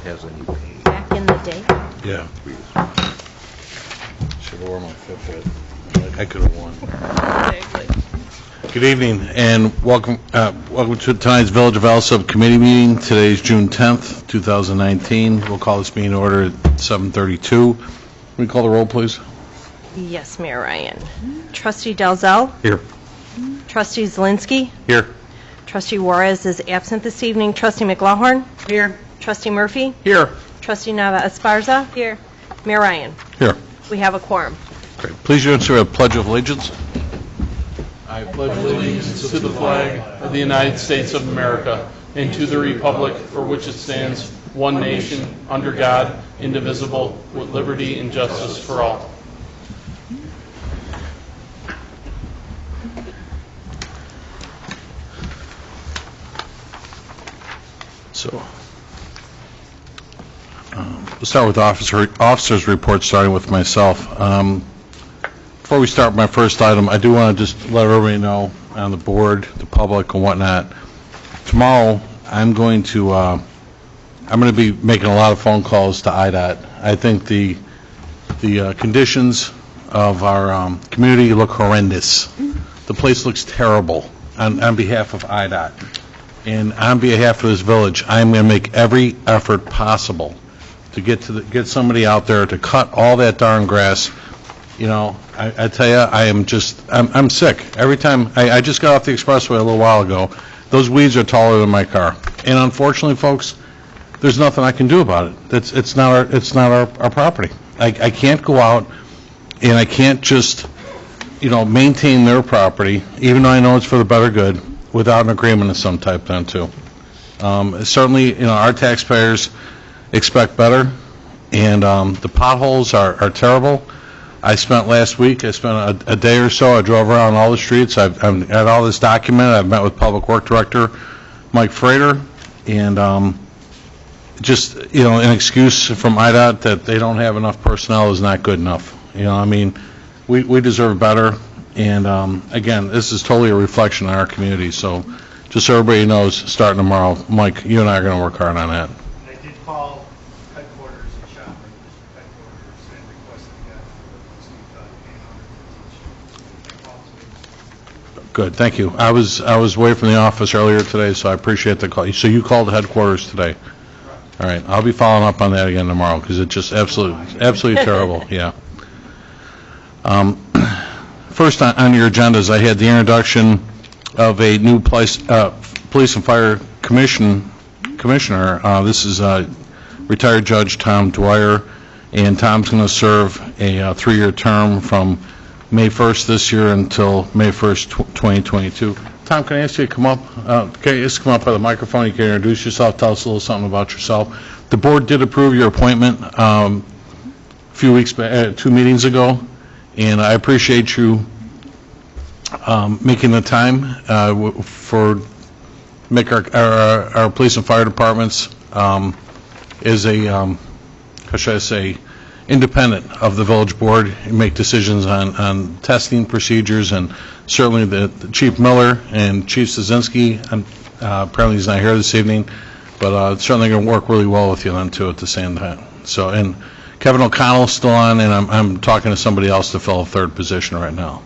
has any pay. Back in the day. Yeah. Should have worn my Fitbit. I could have won. Exactly. Good evening, and welcome to tonight's Village of Alsip committee meeting. Today is June 10th, 2019. We'll call this meeting to order at 7:32. Can we call the roll, please? Yes, Mayor Ryan. Trustee Dalzell. Here. Trustee Zielinski. Here. Trustee Juarez is absent this evening. Trustee McLaughlin. Here. Trustee Murphy. Here. Trustee Nava Esparza. Here. Mayor Ryan. Here. We have a quorum. Great. Please answer a Pledge of Allegiance. I pledge allegiance to the flag of the United States of America and to the republic for which it stands, one nation, under God, indivisible, with liberty and justice for all. So, we'll start with officers' reports, starting with myself. Before we start my first item, I do want to just let everybody know on the board, the public, and whatnot. Tomorrow, I'm going to be making a lot of phone calls to IDOT. I think the conditions of our community look horrendous. The place looks terrible on behalf of IDOT. And on behalf of this village, I'm going to make every effort possible to get somebody out there to cut all that darn grass. You know, I tell you, I'm sick. Every time, I just got off the expressway a little while ago, those weeds are taller than my car. And unfortunately, folks, there's nothing I can do about it. It's not our property. I can't go out and I can't just, maintain their property, even though I know it's for the better good, without an agreement of some type then too. Certainly, our taxpayers expect better, and the potholes are terrible. I spent a day or so, I drove around all the streets. I've had all this documented. I've met with Public Work Director Mike Frater, and an excuse from IDOT that they don't have enough personnel is not good enough. We deserve better, and again, this is totally a reflection on our community. So just so everybody knows, starting tomorrow, Mike, you and I are going to work hard on that. I did call headquarters and Shopping District headquarters and requested that for Good, thank you. I was away from the office earlier today, so I appreciate the call. So you called headquarters today? All right, I'll be following up on that again tomorrow, because it's just absolutely terrible. Yeah. First on your agendas, I had the introduction of a new police and fire commissioner. This is retired Judge Tom Dwyer, and Tom's going to serve a 3-year term from May 1st this year until May 1st, 2022. Tom, can I ask you to come up? Can you just come up by the microphone? You can introduce yourself, tell us a little something about yourself. The board did approve your appointment a few weeks back, 2 meetings ago, and I appreciate you making the time for make our police and fire departments as a how should I say, independent of the village board, and make decisions on testing procedures. And certainly the Chief Miller and Chief Szynski, apparently he's not here this evening, but certainly going to work really well with you then too at the same time. So, and Kevin O'Connell's still on, and I'm talking to somebody else to fill a 3rd position right now.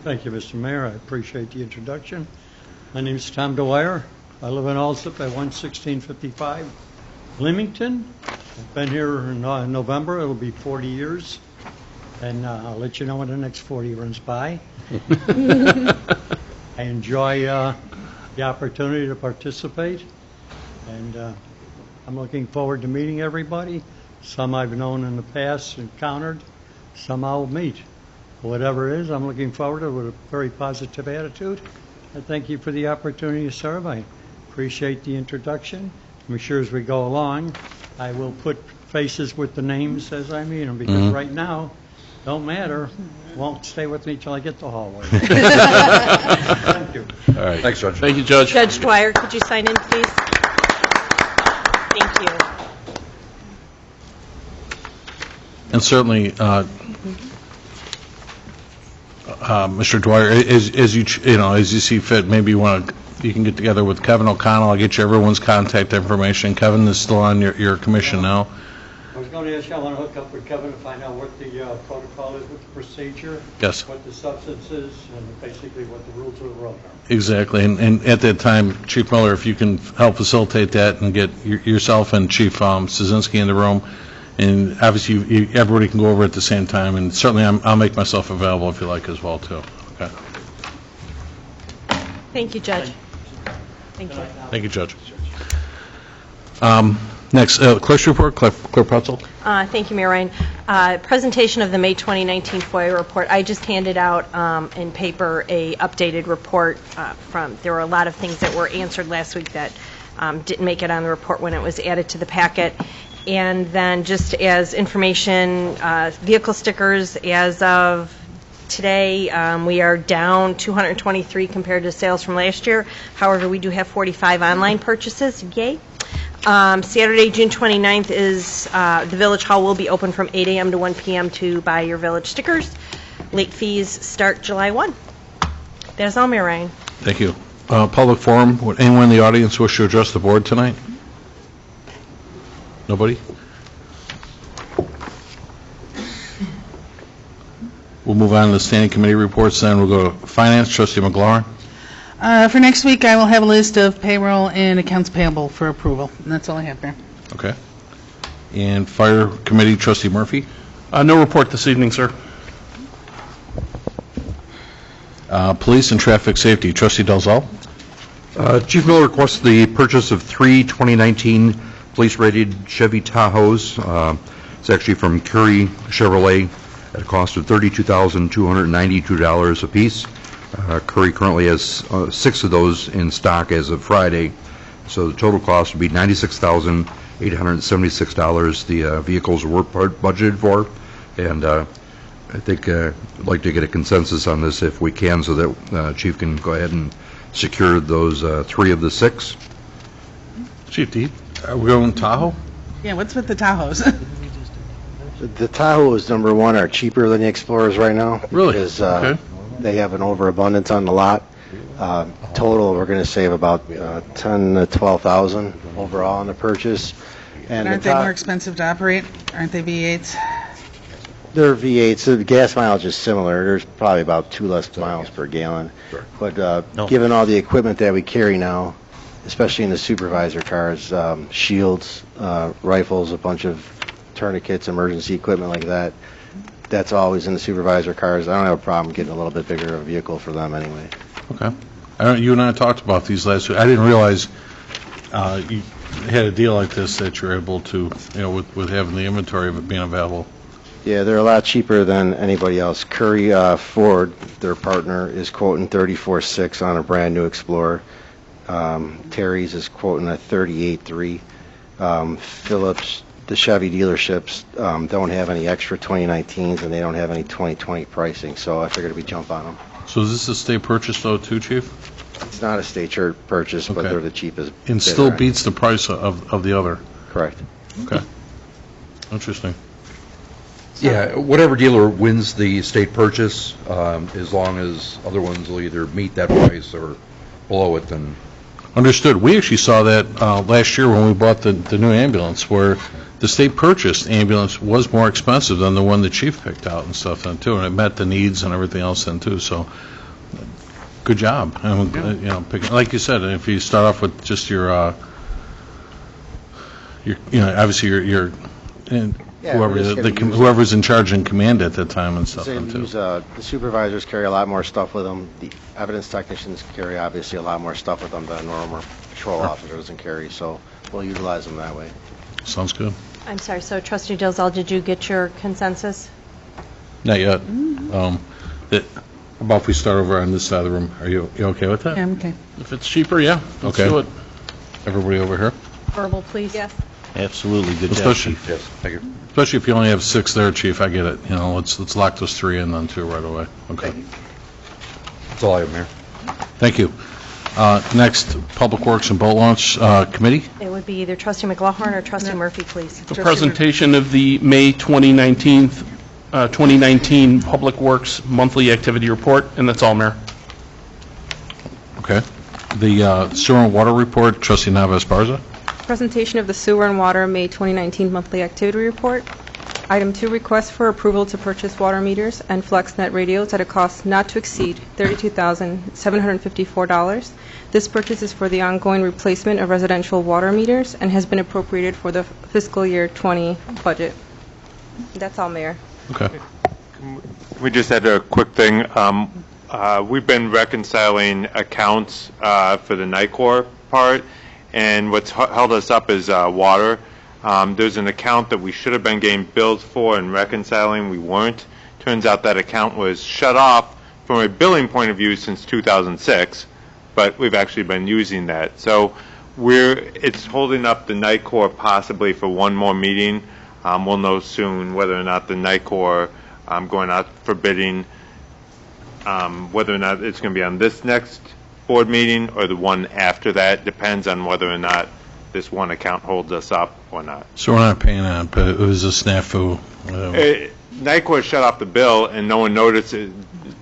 Thank you, Mr. Mayor. I appreciate the introduction. My name is Tom Dwyer. I live in Alsip at 11655 Leamington. I've been here in November. It'll be 40 years. And I'll let you know when the next 40 runs by. I enjoy the opportunity to participate. And I'm looking forward to meeting everybody. Some I've known in the past, encountered. Some I'll meet. Whatever it is, I'm looking forward to it with a very positive attitude. I thank you for the opportunity to serve. I appreciate the introduction. I'm sure as we go along, I will put faces with the names as I meet them, because right now, don't matter. Won't stay with me till I get the hallway. Thank you. All right. Thanks, Judge. Thank you, Judge. Judge Dwyer, could you sign in, please? Thank you. And certainly, Mr. Dwyer, as you see fit, maybe you want to you can get together with Kevin O'Connell. I'll get you everyone's contact information. Kevin is still on your commission now. I was going to ask you, I want to hook up with Kevin to find out what the protocol is, what the procedure, Yes. what the substance is, and basically what the rules of the road are. Exactly, and at that time, Chief Miller, if you can help facilitate that and get yourself and Chief Szynski in the room, and obviously everybody can go over at the same time, and certainly I'll make myself available if you like as well, too. Okay. Thank you, Judge. Thank you. Thank you, Judge. Next, clerk's report, Clerk Pretzel. Thank you, Mayor Ryan. Presentation of the May 2019 FOIA report. I just handed out in paper a updated report there were a lot of things that were answered last week that didn't make it on the report when it was added to the packet. And then just as information, vehicle stickers as of today, we are down 223 compared to sales from last year. However, we do have 45 online purchases. Yay. Saturday, June 29th is the Village Hall will be open from 8 a.m. to 1 p.m. to buy your village stickers. Late fees start July 1. That is all, Mayor Ryan. Thank you. Public forum, would anyone in the audience wish to address the board tonight? Nobody? We'll move on to the standing committee reports, then we'll go to finance. Trustee McLaurin. For next week, I will have a list of payroll and accounts payable for approval. And that's all I have there. Okay. And fire committee, Trustee Murphy. No report this evening, sir. Police and traffic safety, Trustee Dalzell. Chief Miller requests the purchase of 3 2019 police-rated Chevy Tahoes. It's actually from Curry Chevrolet at a cost of $32,292 apiece. Curry currently has 6 of those in stock as of Friday, so the total cost would be $96,876. The vehicles were budgeted for, and I think I'd like to get a consensus on this if we can, so that Chief can go ahead and secure those 3 of the 6. Chief Deed. Are we going Tahoe? Yeah, what's with the Tahoes? The Tahoes, number one, are cheaper than the Explorers right now. Really? Because Okay. they have an overabundance on the lot. Total, we're going to save about $10,000 to $12,000 overall on the purchase. And Aren't they more expensive to operate? Aren't they V8s? They're V8s. The gas mileage is similar. There's probably about 2 less miles per gallon. But given all the equipment that we carry now, especially in the supervisor cars, shields, rifles, a bunch of tourniquets, emergency equipment like that, that's always in the supervisor cars. I don't have a problem getting a little bit bigger of a vehicle for them anyway. Okay. You and I talked about these last week. I didn't realize you had a deal like this that you're able to, with having the inventory of it being available. Yeah, they're a lot cheaper than anybody else. Curry Ford, their partner, is quoting $34,600 on a brand new Explorer. Terry's is quoting a $38,300. Phillips, the Chevy dealerships, don't have any extra 2019s, and they don't have any 2020 pricing, so I figured we'd jump on them. So is this a state purchase, though, too, Chief? It's not a state church purchase, but Okay. they're the cheapest. And still bidder. beats the price of the other? Correct. Okay. Interesting. Yeah, whatever dealer wins the state purchase, as long as other ones will either meet that price or below it, then... Understood. We actually saw that last year when we bought the new ambulance, where the state purchased ambulance was more expensive than the one the chief picked out and stuff then, too, and it met the needs and everything else then, too, so good job. And, like you said, if you start off with just your obviously your Yeah, we're just gonna use- whoever's in charge and command at that time and stuff So then, too. the supervisors carry a lot more stuff with them. The evidence technicians carry obviously a lot more stuff with them than a normal patrol officer doesn't carry, so we'll utilize them that way. Sounds good. I'm sorry, so Trustee Dalzell, did you get your consensus? Not yet. How about if we start over on this side of the room? Are you okay with that? Yeah, I'm okay. If it's cheaper, yeah, let's Okay. do it. Everybody over here? Verbal, please. Yes. Absolutely, good job, Especially, Chief. Yes, thank you. especially if you only have 6 there, Chief, I get it. Let's lock those 3 in then, too, right away. Okay. That's all I have, Mayor. Thank you. Next, Public Works and Boat Launch Committee. It would be either Trustee McLaughlin or Trustee Murphy, please. The presentation of the May 2019 Public Works Monthly Activity Report, and that's all, Mayor. Okay. The sewer and water report, trustee Nava Esparza. Presentation of the Sewer and Water May 2019 Monthly Activity Report. Item 2, request for approval to purchase water meters and FlexNet radios at a cost not to exceed $32,754. This purchase is for the ongoing replacement of residential water meters and has been appropriated for the fiscal year 20 budget. That's all, Mayor. Okay. We just had a quick thing. We've been reconciling accounts for the NICOR part, and what's held us up is water. There's an account that we should have been getting bills for and reconciling. We weren't. Turns out that account was shut off from a billing point of view since 2006, but we've actually been using that. So it's holding up the NICOR possibly for one more meeting. We'll know soon whether or not the NICOR going out for bidding, whether or not it's going to be on this next board meeting or the one after that. Depends on whether or not this one account holds us up or not. So we're not paying on it, but it was a snafu. NICOR shut off the bill and no one noticed it.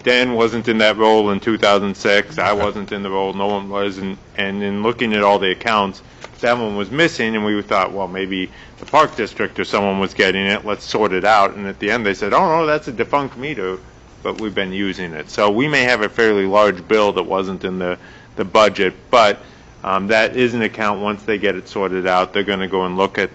Dan wasn't in that role in 2006. I wasn't in the role. No one was. And in looking at all the accounts, that one was missing, and we thought, well, maybe the Park District or someone was getting it. Let's sort it out. And at the end, they said, oh, no, that's a defunct meter, but we've been using it. So we may have a fairly large bill that wasn't in the budget, but that is an account. Once they get it sorted out, they're going to go and look at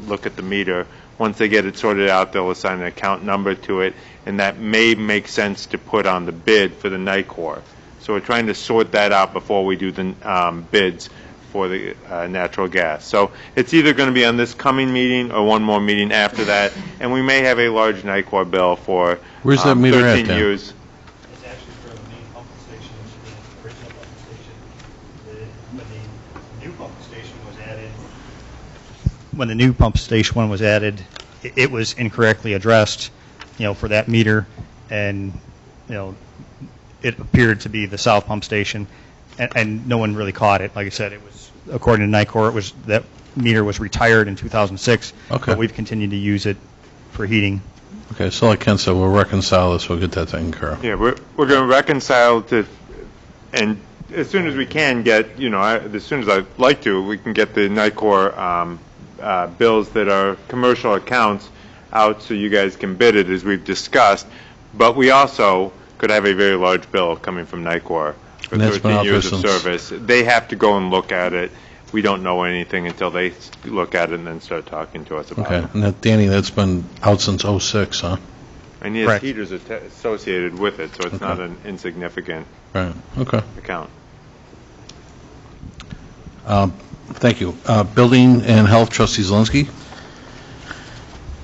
the meter. Once they get it sorted out, they'll assign an account number to it, and that may make sense to put on the bid for the NICOR. So we're trying to sort that out before we do the bids for the natural gas. So it's either going to be on this coming meeting or one more meeting after that, and we may have a large NICOR bill for Where's that meter 13 at, Dan? years. It's actually for the main pumping station, which is the original pumping station. When the new pumping station was added, it was incorrectly addressed, for that meter, and, it appeared to be the south pump station, and no one really caught it. Like I said, it was, according to NICOR, that meter was retired in 2006, Okay. but we've continued to use it for heating. Okay, so like Ken said, we'll reconcile this, we'll get that taken care of. Yeah, we're going to reconcile to, and as soon as we can get, as soon as I'd like to, we can get the NICOR bills that are commercial accounts out so you guys can bid it, as we've discussed. But we also could have a very large bill coming from NICOR for And that's been 13 out years there of since- service. They have to go and look at it. We don't know anything until they look at it and then start talking to us about Okay, it. and that, Danny, that's been out since '06, huh? And yes, Correct. heaters are associated with it, so it's Okay. not an insignificant Right, okay. account. Thank you. Building and Health, trustee Zelinski.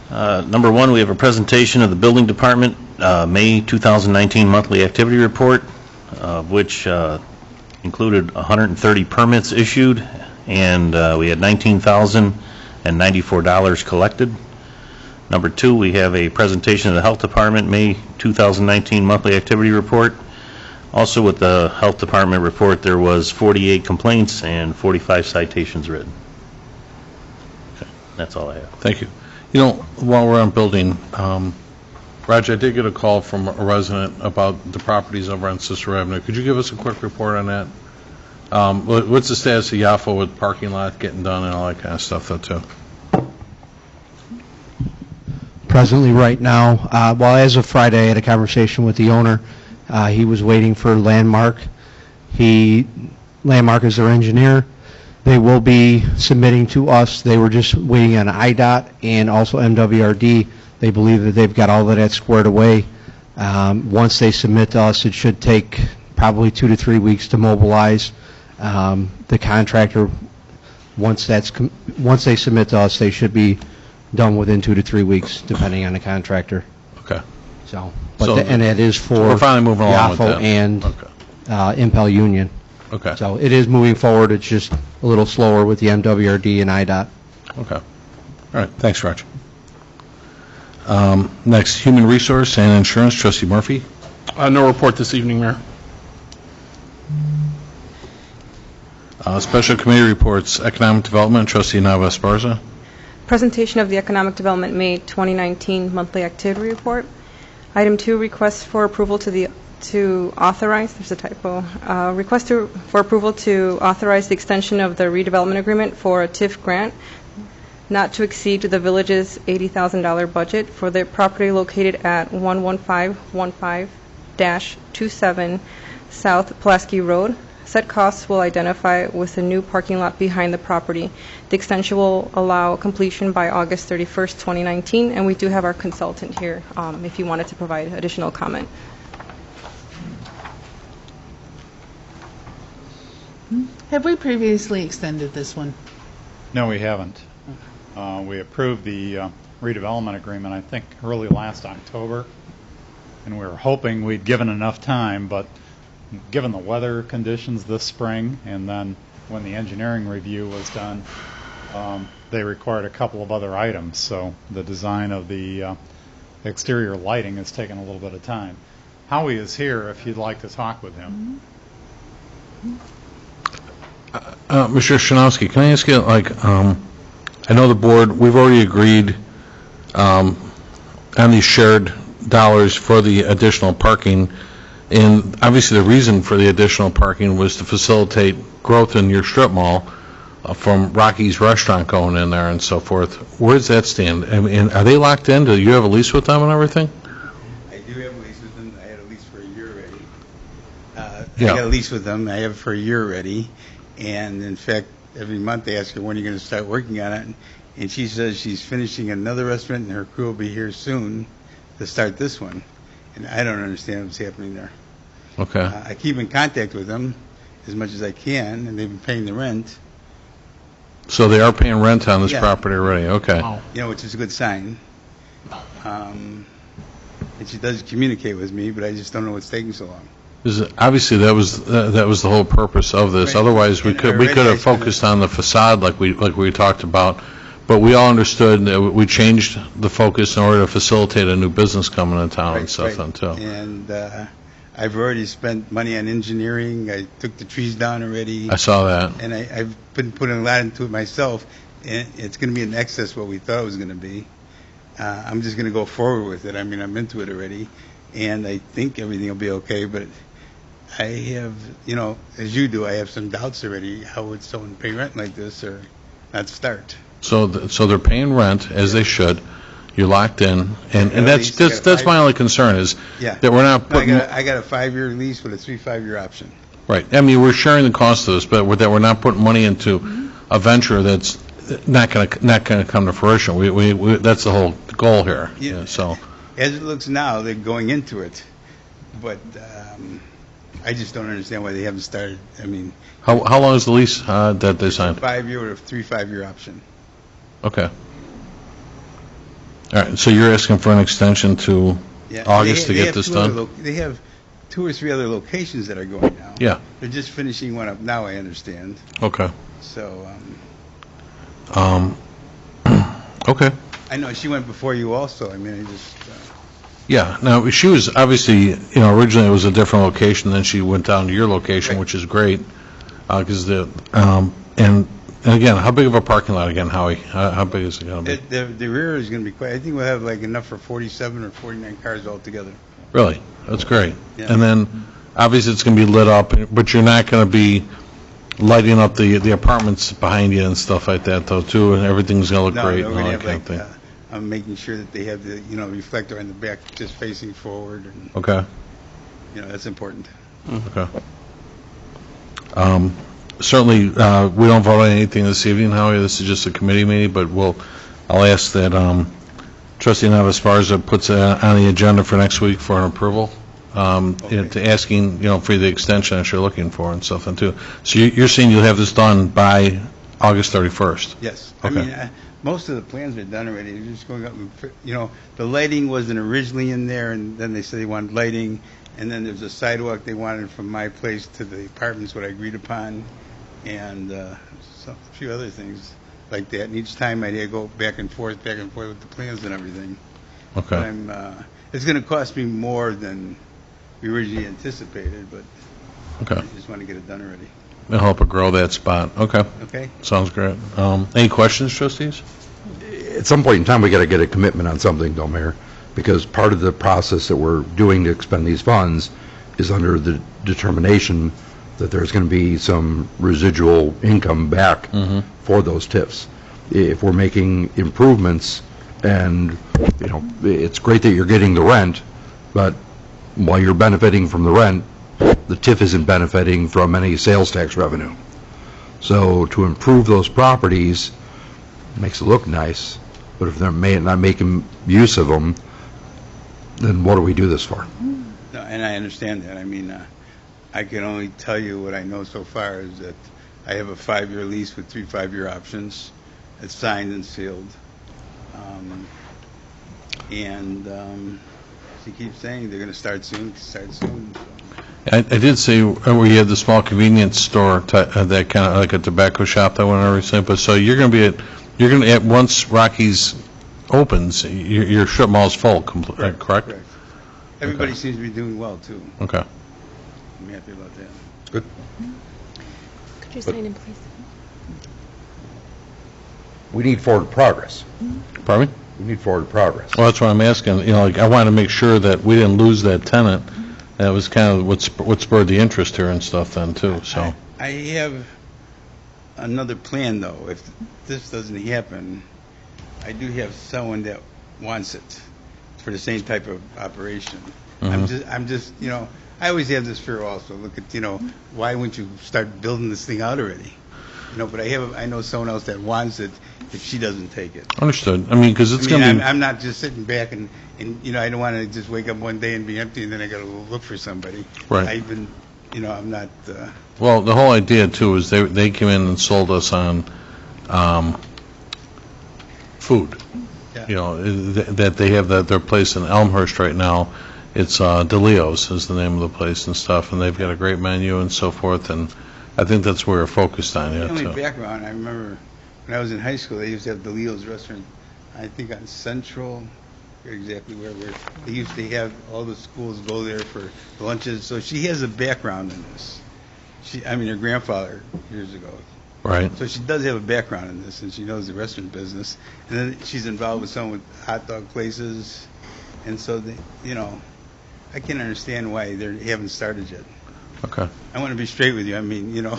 Number 1, we have a presentation of the Building Department May 2019 Monthly Activity Report, which included 130 permits issued, and we had $19,094 collected. Number 2, we have a presentation of the Health Department May 2019 Monthly Activity Report. Also with the Health Department report, there was 48 complaints and 45 citations written. Okay, that's all I have. Thank you. While we're on building, Roger, I did get a call from a resident about the properties over on Cicero Avenue. Could you give us a quick report on that? What's the status of Yaffa with parking lot getting done and all that kind of stuff, though, too? Presently, right now, as of Friday, I had a conversation with the owner. He was waiting for Landmark. Landmark is their engineer. They will be submitting to us. They were just waiting on IDOT and also MWRD. They believe that they've got all of that squared away. Once they submit to us, it should take probably 2 to 3 weeks to mobilize. The contractor, once they submit to us, they should be done within 2 to 3 weeks, depending on the contractor. Okay. And that is for We're finally moving along with Yafo that. and Okay. Impel Union. Okay. So it is moving forward. It's just a little slower with the MWRD and IDOT. Okay. All right, thanks, Roger. Next, Human Resource and Insurance, trustee Murphy. No report this evening, Mayor. Special Committee Reports, Economic Development, trustee Nava Esparza. Presentation of the Economic Development May 2019 Monthly Activity Report. Item 2, request for approval to the to authorize, there's a typo, for approval to authorize the extension of the redevelopment agreement for a TIF grant not to exceed the village's $80,000 budget for the property located at 11515-27 South Pulaski Road. Said costs will identify with a new parking lot behind the property. The extension will allow completion by August 31st, 2019, and we do have our consultant here if you wanted to provide additional comment. Have we previously extended this one? No, we haven't. We approved the redevelopment agreement, I think, early last October, and we were hoping we'd given enough time, but given the weather conditions this spring, and then when the engineering review was done, they required a couple of other items, so the design of the exterior lighting has taken a little bit of time. Howie is here if you'd like to talk with him. Mr. Shanowski, can I ask you, I know the board, we've already agreed on these shared dollars for the additional parking, and obviously the reason for the additional parking was to facilitate growth in your strip mall from Rocky's Restaurant going in there and so forth. Where does that stand? I mean, are they locked in? Do you have a lease with them and everything? I do have a lease with them. I had a lease for a year already. Yeah. I got a lease with them. I have it for a year already. And in fact, every month they ask her, when are you going to start working on it? And she says she's finishing another restaurant and her crew will be here soon to start this one. And I don't understand what's happening there. Okay. I keep in contact with them as much as I can, and they've been paying the rent. So they are paying rent on this Yeah. property already, okay. You know, which is a good sign. And she does communicate with me, but I just don't know what's taking so long. Obviously, that was the whole purpose of this. Right. Otherwise, we And could already have focused on the facade like we talked about. But we all understood that we changed the focus in order to facilitate a new business coming into town and stuff then too. And I've already spent money on engineering. I took the trees down already. I saw that. And I've been putting a lot into it myself. And it's going to be in excess what we thought it was going to be. I'm just going to go forward with it. I mean, I'm into it already. And I think everything will be okay. But I have, you know, as you do, I have some doubts already. How would someone pay rent like this or not start? So they're paying rent, as they should. You're locked in. And Yeah, that's my only concern is that we're not putting... I got a 5-year lease with a 3-5-year option. Right. I mean, we're sharing the cost of this, but that we're not putting money into a venture that's not going to come to fruition. We that's the whole goal here. Yeah. So As it looks now, they're going into it, but I just don't understand why they haven't started. I mean, how long is the lease that they signed? 5-year with a 3-5-year option. Okay. All right. So you're asking for an extension to August to get this done? They have 2 or 3 other locations that are going now. Yeah. They're just finishing one up now, I understand. Okay. So, okay. I know she went before you also. I mean, I just... Yeah. Now, she was obviously, originally it was a different location, then she went down to your location, which is great. Because and again, how big of a parking lot again, Howie? How big is it going to be? The rear is going to be quite... I think we'll have like enough for 47 or 49 cars altogether. Really? That's great. Yeah. And then, obviously, it's going to be lit up, but you're not going to be lighting up the apartments behind you and stuff like that, though, too, and everything's going to look great and all that kind of thing. I'm making sure that they have the, reflector on the back just facing forward. And, Okay. That's important. Okay. Certainly, we don't vote on anything this evening, Howie. This is just a committee meeting, but I'll ask that Trustee Navasparza puts on the agenda for next week for an approval, to asking, for the extension that you're looking for and stuff, and too. So you're saying you'll have this done by August 31st? Yes. Okay. I mean, most of the plans are done already. They're just going up. The lighting wasn't originally in there, and then they said they wanted lighting, and then there's a sidewalk they wanted from my place to the apartments, what I agreed upon, and a few other things like that. And each time I had to go back and forth with the plans and everything. Okay. But it's going to cost me more than we originally anticipated, but Okay. I just want to get it done already. It'll help it grow that spot. Okay. Okay. Sounds great. Any questions, trustees? At some point in time, we got to get a commitment on something, though, Mayor, because part of the process that we're doing to expend these funds is under the determination that there's going to be some residual income back for those TIFs. If we're making improvements, and, you know, it's great that you're getting the rent, but while you're benefiting from the rent, the TIF isn't benefiting from any sales tax revenue. So to improve those properties makes it look nice, but if they're not making use of them, then what do we do this for? No, and I understand that. I mean, I can only tell you what I know so far is that I have a 5-year lease with 3 5-year options. It's signed and sealed. She keeps saying they're going to start soon. So. I did see where you had the small convenience store, that kind of like a tobacco shop that went over recently, but so you're going to be at once Rockies opens, your strip mall is full, correct? Correct. Everybody seems to be doing well, too. Okay. I'm happy about that. Good. Could you sign in, please? We need forward progress. Pardon me? We need forward progress. Well, that's what I'm asking. You know, like, I wanted to make sure that we didn't lose that tenant. That was kind of what spurred the interest here and stuff then, too, so. I have another plan, though. If this doesn't happen, I do have someone that wants it for the same type of operation. I'm just, you know, I always have this fear also. Look at, you know, why wouldn't you start building this thing out already? You know, but I know someone else that wants it if she doesn't take it. Understood. I mean, because it's going to be... I'm not just sitting back and, you know, I don't want to just wake up one day and be empty and then I got to look for somebody. Right. You know, I'm not... Well, the whole idea, too, is they came in and sold us on food. Yeah. You know, that they have their place in Elmhurst right now. It's DeLeo's is the name of the place and stuff, and they've got a great menu and so forth, and I think that's where we're focused on. The Yeah, only too. background, I remember when I was in high school, they used to have DeLeo's restaurant, I think on Central, exactly where they used to have all the schools go there for lunches. So she has a background in this. Her grandfather years ago. Right. So she does have a background in this, and she knows the restaurant business. And then she's involved with some with hot dog places, and so you know, I can't understand why they haven't started yet. Okay. I want to be straight with you. I mean, you know,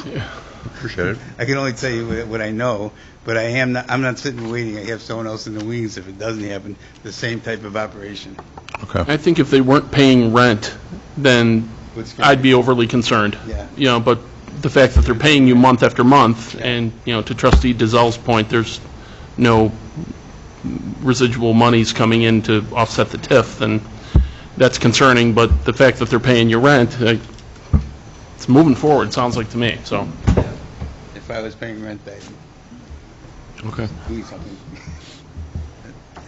Appreciate it. I can only tell you what I know, but I'm not sitting waiting. I have someone else in the wings if it doesn't happen. The same type of operation. Okay. I think if they weren't paying rent, then I'd be overly concerned. Yeah. You know, but the fact that they're paying you month after month, and, you know, to Trustee DeZell's point, there's no residual monies coming in to offset the TIF, then that's concerning, but the fact that they're paying you rent, it's moving forward, it sounds like to me, so. If I was paying rent, I'd Okay. do something.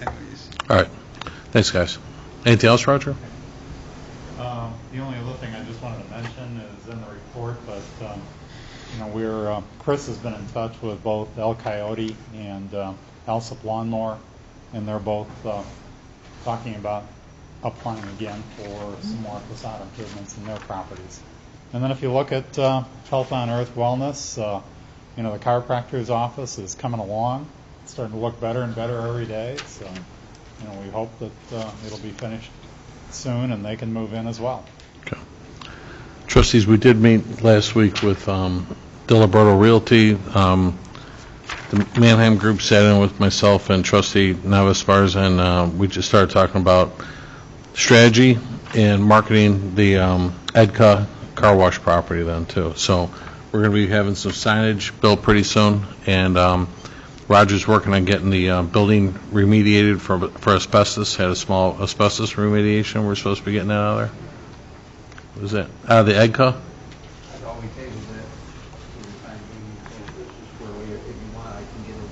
Anyways. All right. Thanks, guys. Anything else, Roger? The only other thing I just wanted to mention is in the report, but, you know, Chris has been in touch with both El Coyote and Alsip Lawnmower, and they're both talking about applying again for some more facade improvements in their properties. And then if you look at Health on Earth Wellness, you know, the chiropractor's office is coming along. It's starting to look better and better every day, so, you know, we hope that it'll be finished soon and they can move in as well. Okay. Trustees, we did meet last week with Diliberto Realty. The Manheim Group sat in with myself and Trustee Navas-Sparz, and we just started talking about strategy and marketing the Edka car wash property then, too. So we're going to be having some signage built pretty soon, and Roger's working on getting the building remediated for asbestos. Had a small asbestos remediation. We're supposed to be getting that out of there. What was that? Out of the EDCA?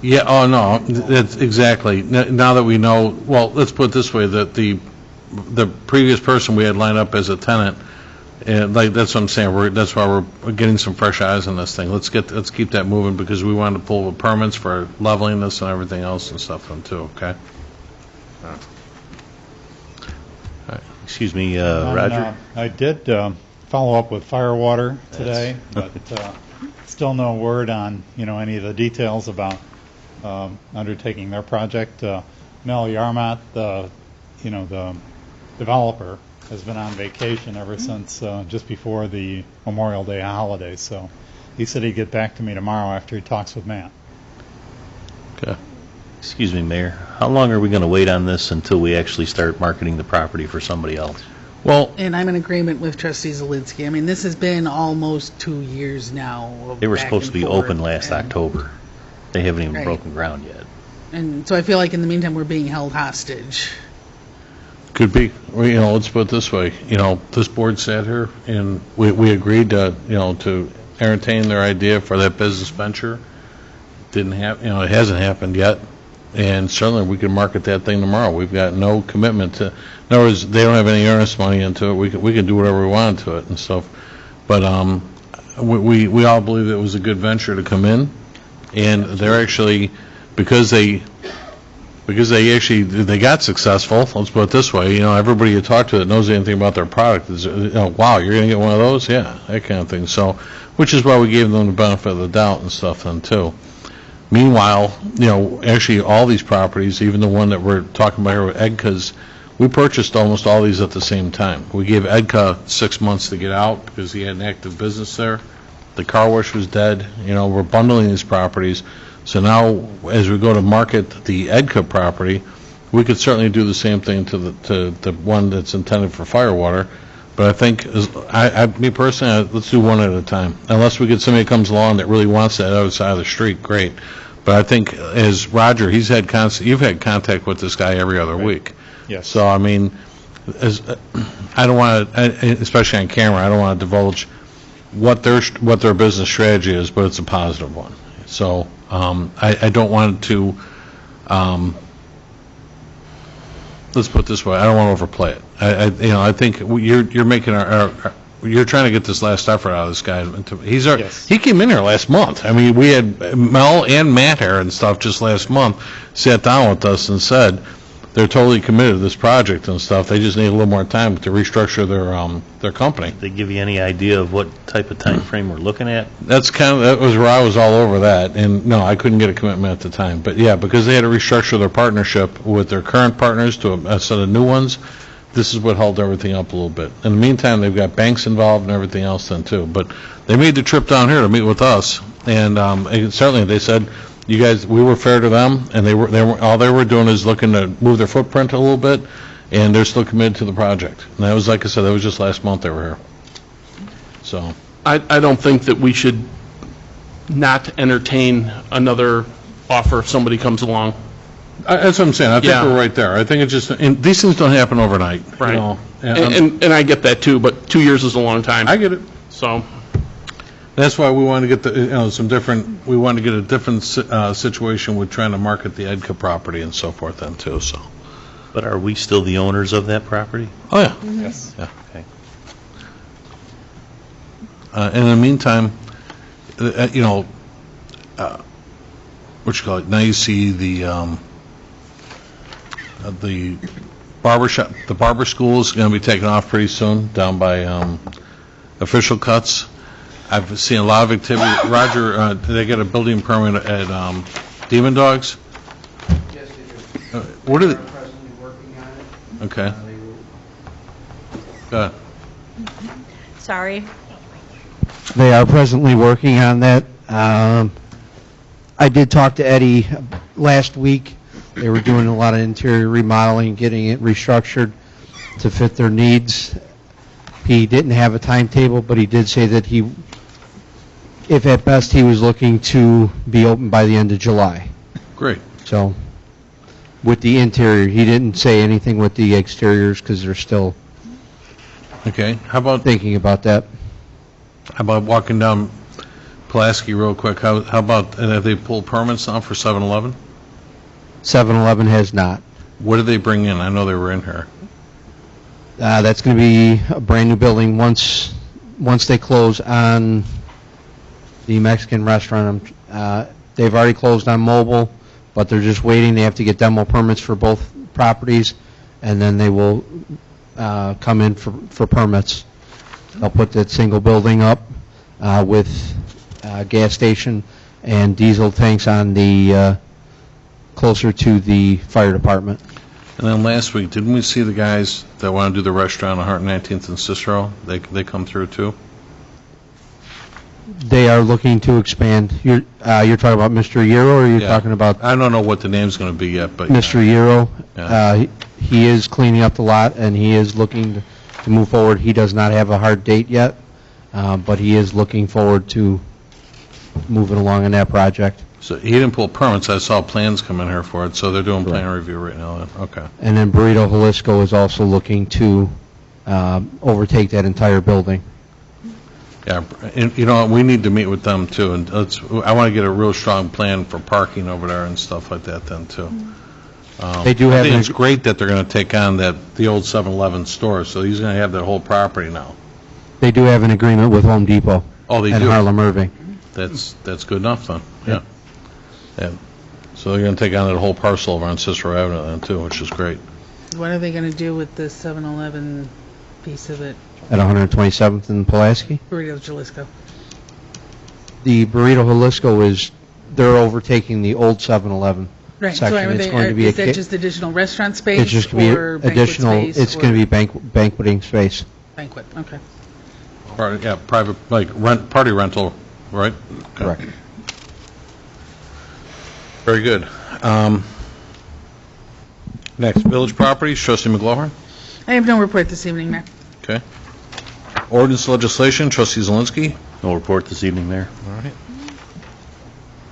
Yeah, oh, no, that's exactly. Now that we know, well, let's put it this way, that the previous person we had lined up as a tenant, and like, that's what I'm saying, that's why we're getting some fresh eyes on this thing. Let's keep that moving, because we wanted to pull the permits for leveling this and everything else and stuff then too, okay? Excuse me, Roger? I did follow up with Firewater today, but still no word on, you know, any of the details about undertaking their project. Mel Yarmot, the developer, has been on vacation ever since just before the Memorial Day holiday, so he said he'd get back to me tomorrow after he talks with Matt. Okay. Excuse me, Mayor. How long are we going to wait on this until we actually start marketing the property for somebody else? Well, And I'm in agreement with trustee Zelinski. I mean, this has been almost 2 years now. Of They were back supposed to and be forth, open last and- October. They haven't even Right. broken ground yet. And so I feel like in the meantime, we're being held hostage. could be, well, let's put it this way, this board sat here and we agreed to, to entertain their idea for that business venture. Didn't happen, it hasn't happened yet. And certainly we can market that thing tomorrow. We've got no commitment to, in other words, they don't have any earnest money into it. We can do whatever we want to it and stuff. But we all believe it was a good venture to come in. And they're actually, because they got successful, let's put it this way, everybody you talk to that knows anything about their product is, wow, you're going to get one of those? Yeah, that kind of thing. So, which is why we gave them the benefit of the doubt and stuff then too. Meanwhile, actually all these properties, even the one that we're talking about here with Edka's, we purchased almost all these at the same time. We gave Edka 6 months to get out because he had an active business there. The car wash was dead. We're bundling these properties. So now, as we go to market the Edka property, we could certainly do the same thing to the one that's intended for firewater. But I think, me personally, let's do one at a time. Unless we get somebody that comes along that really wants that other side of the street, great. But I think, as Roger, you've had contact with this guy every other week. Yes. So I mean, I don't want to, especially on camera, I don't want to divulge what their business strategy is, but it's a positive one. So I don't want to, let's put it this way, I don't want to overplay it. I think you're making you're trying to get this last effort out of this guy. Yes. He came in here last month. I mean, we had Mel and Matt here and stuff just last month, sat down with us and said they're totally committed to this project and stuff. They just need a little more time to restructure their company. They give you any idea of what type of time frame we're looking at? That was where I was all over that, and no, I couldn't get a commitment at the time. But yeah, because they had to restructure their partnership with their current partners to a set of new ones, this is what held everything up a little bit. In the meantime, they've got banks involved and everything else then too. But they made the trip down here to meet with us, and certainly they said, you guys, we were fair to them, and all they were doing is looking to move their footprint a little bit, and they're still committed to the project. And that was, like I said, that was just last month they were here. So I don't think that we should not entertain another offer if somebody comes along. that's what I'm saying. I think Yeah. we're right there. I think it's just, and these things don't happen overnight. Right. And And I get that too, but 2 years is a long time. I get it. So, That's why we wanted to get we wanted to get a different situation with trying to market the Edka property and so forth then too, so. But are we still the owners of that property? Oh, yeah. Yes. Yeah. Okay. In the meantime, what you call it, now you see the barber shop, the barber school is going to be taken off pretty soon down by Official Cuts. I've seen a lot of activity. Roger, did they get a building permit at Demon Dogs? Yes, they do. What are they? They're presently working on it. Okay. They will Go ahead. Sorry. They are presently working on that. I did talk to Eddie last week. They were doing a lot of interior remodeling, getting it restructured to fit their needs. He didn't have a timetable, but he did say that if at best, he was looking to be open by the end of July. Great. So, with the interior, he didn't say anything with the exteriors because they're still Okay. How about thinking about that. walking down Pulaski real quick? How about, and have they pulled permits now for 7-Eleven? 7-Eleven has not. What did they bring in? I know they were in here. That's going to be a brand-new building once they close on the Mexican restaurant. They've already closed on Mobile, but they're just waiting. They have to get demo permits for both properties, and then they will come in for permits. They'll put that single building up with gas station and diesel tanks on the closer to the fire department. And then last week, didn't we see the guys that want to do the restaurant on 119th and Cicero? They come through too? They are looking to expand. You're talking about Mr. Euro, or you're Yeah. talking about I don't know what the name's going to be yet, but... Mr. Euro? Yeah. He is cleaning up the lot, and he is looking to move forward. He does not have a hard date yet, but he is looking forward to moving along in that project. So he didn't pull permits. I saw plans come in here for it, so they're doing plan review right now. Then. Okay. And then Burrito Jalisco is also looking to overtake that entire building. Yeah, and, you know, we need to meet with them too, and I want to get a real strong plan for parking over there and stuff like that then too. They do have I think an it's great that they're going to take on the old 7-Eleven store, so he's going to have that whole property now. They do have an agreement with Home Depot. Oh, they and do? Harlem Irving. That's good enough then, yeah. Yeah. So they're going to take on that whole parcel over on Cicero Avenue then too, which is great. What are they going to do with the 7-Eleven piece of it? At 127th and Pulaski? Burrito Jalisco. The Burrito Jalisco they're overtaking the old 7-Eleven Right, so section. It's going to be is that just additional restaurant space? It's just going to or be additional, banquet space, it's going to be banqueting space. Banquet, okay. Private, like party rental, right? Okay. Correct. Very good. Next, village properties, trustee McGlover. I have no report this evening, Mayor. Okay. Ordinance legislation, trustee Zelinski. No report this evening, Mayor. All right.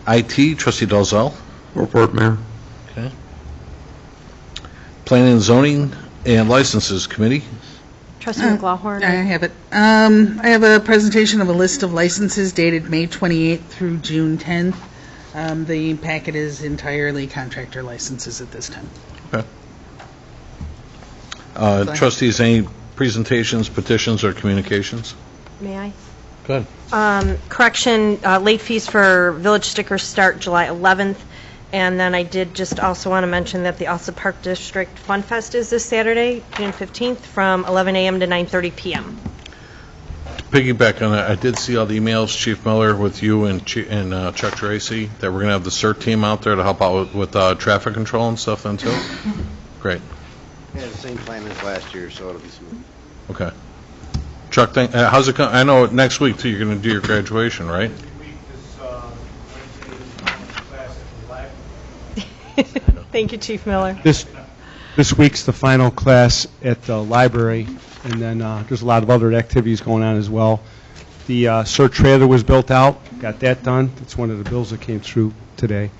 IT, trustee Dalzell. Report, Mayor. Okay. Planning and zoning and licenses committee. Trustee McLaughlin? I have it. I have a presentation of a list of licenses dated May 28th through June 10th. The packet is entirely contractor licenses at this time. Okay. Trustees, any presentations, petitions, or communications? May I? Go ahead. Correction, late fees for village stickers start July 11th. And then I did just also want to mention that the Alsip Park District Fun Fest is this Saturday, June 15th, from 11 a.m. to 9:30 p.m. To piggyback on that, I did see all the emails, Chief Miller, with you and Chuck Tracy, that we're going to have the CERT team out there to help out with traffic control and stuff then too? Great. Yeah, the same plan as last year, so it'll be smooth. Okay. Chuck, how's it going? I know next week too, you're going to do your graduation, right? Thank you, Chief Miller. This week's the final class at the library, and then there's a lot of other activities going on as well. The CERT trailer was built out, got that done. It's one of the bills that came through today.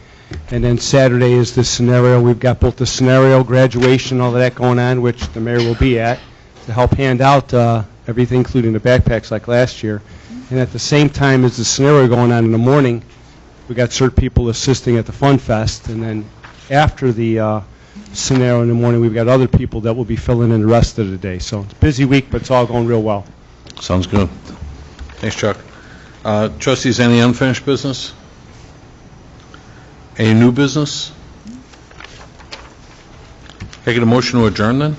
And then Saturday is the scenario. We've got both the scenario, graduation, all of that going on, which the mayor will be at, to help hand out everything, including the backpacks like last year. And at the same time as the scenario going on in the morning, we got CERT people assisting at the Fun Fest, and then after the scenario in the morning, we've got other people that will be filling in the rest of the day. So it's a busy week, but it's all going real well. Sounds good. Thanks, Chuck. Trustees, any unfinished business? Any new business? Can I get a motion to adjourn then?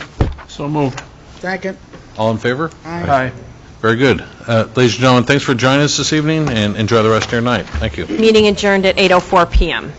So moved. Second. All in favor? Aye. Very good. Ladies and gentlemen, thanks for joining us this evening, and enjoy the rest of your night. Thank you. Meeting adjourned at 8:04 p.m.